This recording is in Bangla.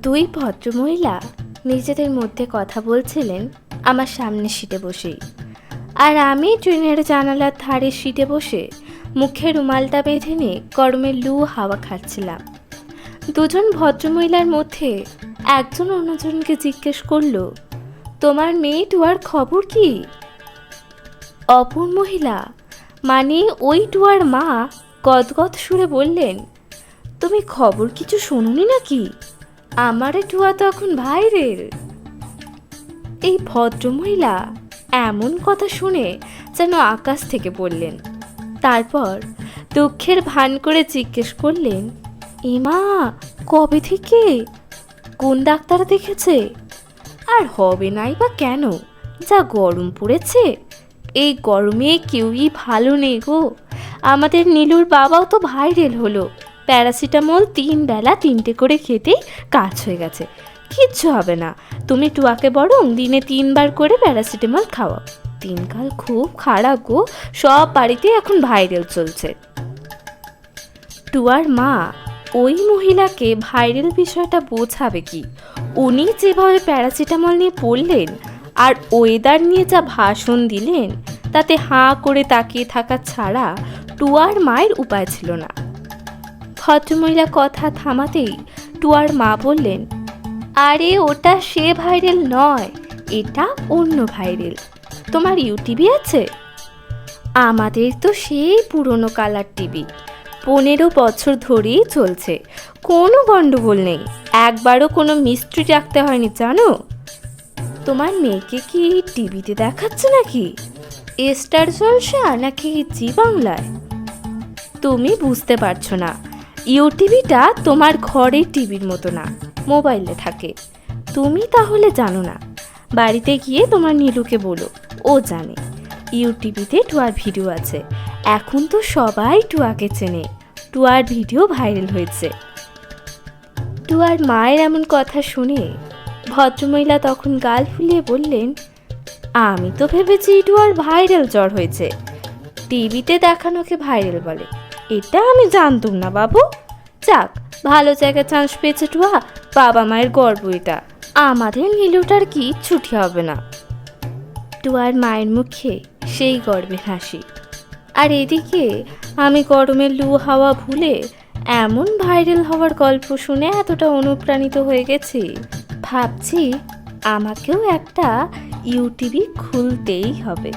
দুই ভদ্রমহিলা নিজেদের মধ্যে কথা বলছিলেন আমার সামনে সিটে বসেই, আর আমি ট্রেনের জানালার ধারে সিটে বসে মুখে রুমালটা বেঁধে নিয়ে গরমে লু হাওয়া খাচ্ছিলাম। দুজন ভদ্রমহিলার মধ্যে একজন অন্যজনকে জিজ্ঞেস করলো, তোমার মেয়ে টুয়ার খবর কি? অপর মহিলা মানে ওই টুয়ার মা গদগদ সুরে বললেন, তুমি খবর কিছু শোনোনি নাকি? আমারে টুয়া তো এখন ভাইরেল। এই ভদ্রমহিলা এমন কথা শুনে যেন আকাশ থেকে পড়লেন। তারপর দুঃখের ভান করে জিজ্ঞেস করলেন, এমা কবে থেকে? কোন ডাক্তার দেখেছে? আর হবে নাই বা কেন, যা গরম পড়েছে। এই গরমে কেউই ভালো নেই গো। আমাদের নীলুর বাবাও তো ভাইরেল হলো। প্যারাসিটামল 3 বেলা 3টে করে খেতেই কাজ হয়ে গেছে। কিচ্ছু হবে না, তুমি টুয়াকে বরং দিনে 3 বার করে প্যারাসিটামল খাওয়াও। দিনকাল খুব খারাপ গো, সব বাড়িতে এখন ভাইরাল চলছে। টুয়ার মা ওই মহিলাকে ভাইরাল বিষয়টা বোঝাবে কি? উনি যেভাবে প্যারাসিটামল নিয়ে পড়লেন আর ওয়েদার নিয়ে যা ভাষণ দিলেন, তাতে হাঁ করে তাকিয়ে থাকা ছাড়া টুয়ার মায়ের উপায় ছিল না। ভদ্রমহিলা কথা থামাতেই টুয়ার মা বললেন, আরে ওটা সে ভাইরাল নয়, এটা অন্য ভাইরাল। তোমার ইউটিভি আছে? আমাদের তো সেই পুরনো কালার টিভি, 15 বছর ধরেই চলছে, কোনো গন্ডগোল নেই, একবারও কোনো মিস্ত্রি রাখতে হয়নি জানো। তোমার মেয়েকে কি টিভিতে দেখাচ্ছে নাকি? স্টার জলসা নাকি জি বাংলায়? তুমি বুঝতে পারছো না, ইউটিভিটা তোমার ঘরের টিভির মতো না, মোবাইলে থাকে। তুমি তাহলে জানো না? বাড়িতে গিয়ে তোমার নীলুকে বলো, ও জানে। ইউটিভিতে টুয়ার ভিডিও আছে, এখন তো সবাই টুয়াকে চেনে, টুয়ার ভিডিও ভাইরাল হয়েছে। টুয়ার মায়ের এমন কথা শুনে ভদ্রমহিলা তখন গাল ফুলিয়ে বললেন, আমি তো ভেবেছি টুয়ার ভাইরাল জ্বর হয়েছে, টিভিতে দেখানোকে ভাইরাল বলে, এটা আমি জানতাম না বাবু। যাক, ভালো জায়গায় চান্স পেয়েছে টুয়া, বাবা মায়ের গর্ব এটা। আমাদের নীলুটার কি ছুটি হবে না। টুয়ার মায়ের মুখে সেই গর্বের হাসি। আর এদিকে আমি গরমের লু হাওয়া ভুলে এমন ভাইরাল হওয়ার গল্প শুনে এতটা অনুপ্রাণিত হয়ে গেছি, ভাবছি আমাকেও একটা ইউটিভি খুলতেই হবে।